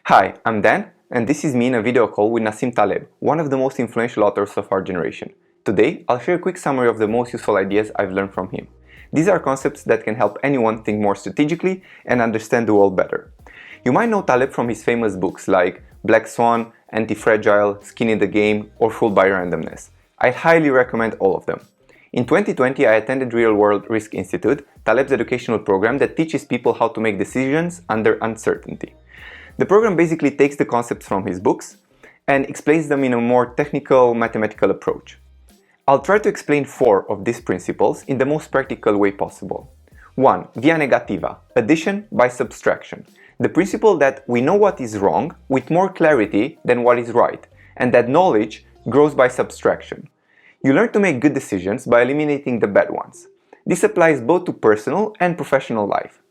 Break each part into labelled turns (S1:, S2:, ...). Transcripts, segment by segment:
S1: Hi, I'm Dan, and this is me in a video call with Nassim Taleb, one of the most influential authors of our generation. Today, I'll share a quick summary of the most useful ideas I've learned from him. These are concepts that can help anyone think more strategically and understand the world better. You might know Taleb from his famous books like Black Swan, Antifragile, Skin in the Game, or Fooled by Randomness. I highly recommend all of them. In 2020, I attended Real World Risk Institute, Taleb's educational program that teaches people how to make decisions under uncertainty. The program basically takes the concepts from his books and explains them in a more technical, mathematical approach. I'll try to explain 4 of these principles in the most practical way possible. 1. Via Negativa, addition by subtraction. The principle that we know what is wrong with more clarity than what is right, and that knowledge grows by subtraction. You learn to make good decisions by eliminating the bad ones. This applies both to personal and professional life.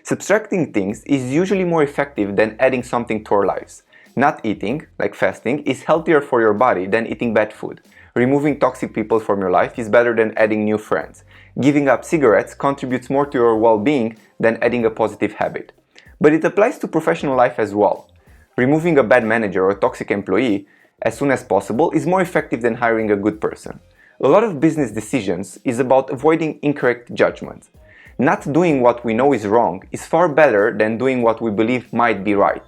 S1: Subtracting things is usually more effective than adding something to our lives. Not eating, like fasting, is healthier for your body than eating bad food. Removing toxic people from your life is better than adding new friends. Giving up cigarettes contributes more to your well-being than adding a positive habit. But it applies to professional life as well. Removing a bad manager or a toxic employee as soon as possible is more effective than hiring a good person. A lot of business decisions is about avoiding incorrect judgments. Not doing what we know is wrong is far better than doing what we believe might be right.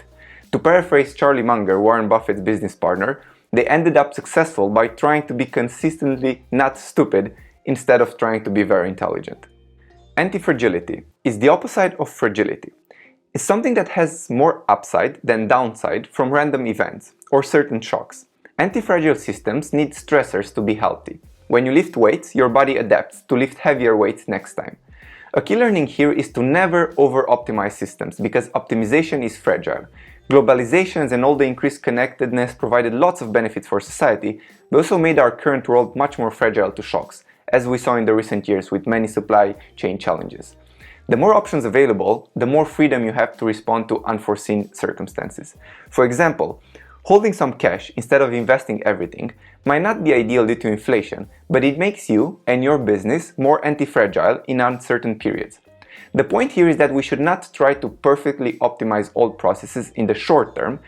S1: To paraphrase Charlie Munger, Warren Buffett's business partner, they ended up successful by trying to be consistently not stupid instead of trying to be very intelligent. Antifragility is the opposite of fragility. It's something that has more upside than downside from random events or certain shocks. Antifragile systems need stressors to be healthy. When you lift weights, your body adapts to lift heavier weights next time. A key learning here is to never over-optimize systems because optimization is fragile. Globalizations and all the increased connectedness provided lots of benefits for society, but also made our current world much more fragile to shocks, as we saw in the recent years with many supply chain challenges. The more options available, the more freedom you have to respond to unforeseen circumstances. For example, holding some cash instead of investing everything might not be ideal due to inflation, but it makes you and your business more anti-fragile in uncertain periods. The point here is that we should not try to perfectly optimize all processes in the short term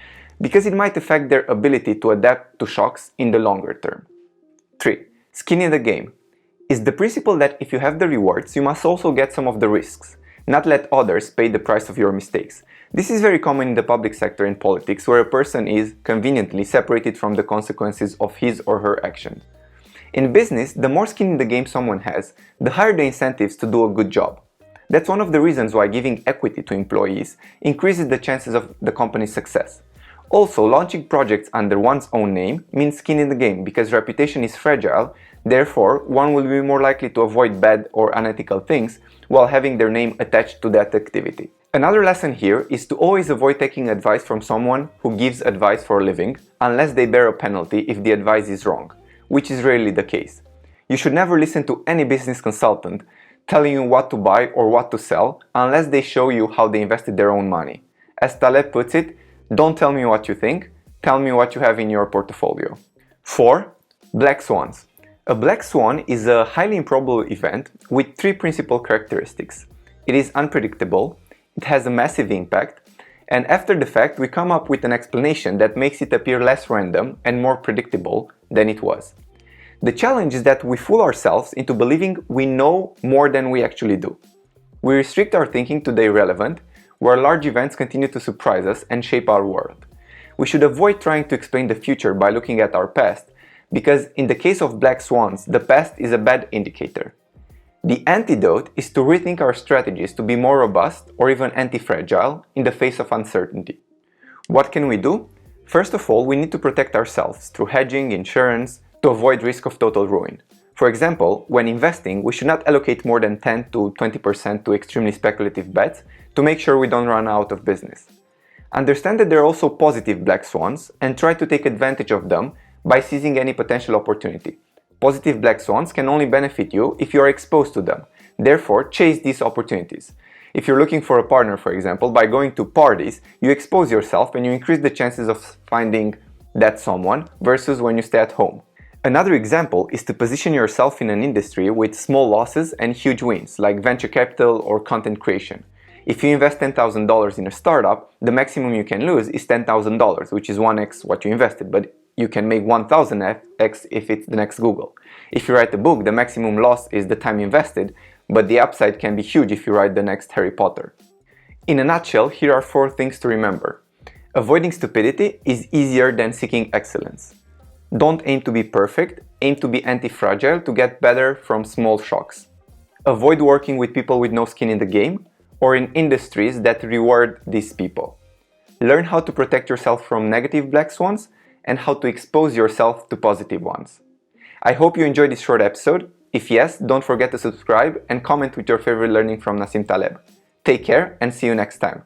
S1: because it might affect their ability to adapt to shocks in the longer term. 3. Skin in the game is the principle that if you have the rewards, you must also get some of the risks, not let others pay the price of your mistakes. This is very common in the public sector and politics, where a person is conveniently separated from the consequences of his or her actions. In business, the more skin in the game someone has, the higher the incentives to do a good job. That's one of the reasons why giving equity to employees increases the chances of the company's success. Also, launching projects under one's own name means skin in the game because reputation is fragile, therefore one will be more likely to avoid bad or unethical things while having their name attached to that activity. Another lesson here is to always avoid taking advice from someone who gives advice for a living unless they bear a penalty if the advice is wrong, which is rarely the case. You should never listen to any business consultant telling you what to buy or what to sell unless they show you how they invested their own money. As Taleb puts it, don't tell me what you think, tell me what you have in your portfolio. 4. Black swans. A black swan is a highly improbable event with 3 principal characteristics. It is unpredictable, it has a massive impact, and after the fact we come up with an explanation that makes it appear less random and more predictable than it was. The challenge is that we fool ourselves into believing we know more than we actually do. We restrict our thinking to the irrelevant, where large events continue to surprise us and shape our world. We should avoid trying to explain the future by looking at our past, because in the case of black swans, the past is a bad indicator. The antidote is to rethink our strategies to be more robust or even anti-fragile in the face of uncertainty. What can we do? First of all, we need to protect ourselves through hedging, insurance, to avoid risk of total ruin. For example, when investing, we should not allocate more than 10 to 20% to extremely speculative bets to make sure we don't run out of business. Understand that there are also positive black swans and try to take advantage of them by seizing any potential opportunity. Positive black swans can only benefit you if you are exposed to them. Therefore, chase these opportunities. If you're looking for a partner, for example, by going to parties, you expose yourself and you increase the chances of finding that someone versus when you stay at home. Another example is to position yourself in an industry with small losses and huge wins, like venture capital or content creation. If you invest $10,000 in a startup, the maximum you can lose is $10,000, which is 1x what you invested, but you can make 1000x if it's the next Google. If you write a book, the maximum loss is the time invested, but the upside can be huge if you write the next Harry Potter. In a nutshell, here are 4 things to remember. Avoiding stupidity is easier than seeking excellence. Don't aim to be perfect, aim to be anti-fragile to get better from small shocks. Avoid working with people with no skin in the game or in industries that reward these people. Learn how to protect yourself from negative black swans and how to expose yourself to positive ones. I hope you enjoyed this short episode. If yes, don't forget to subscribe and comment with your favorite learning from Nassim Taleb. Take care and see you next time.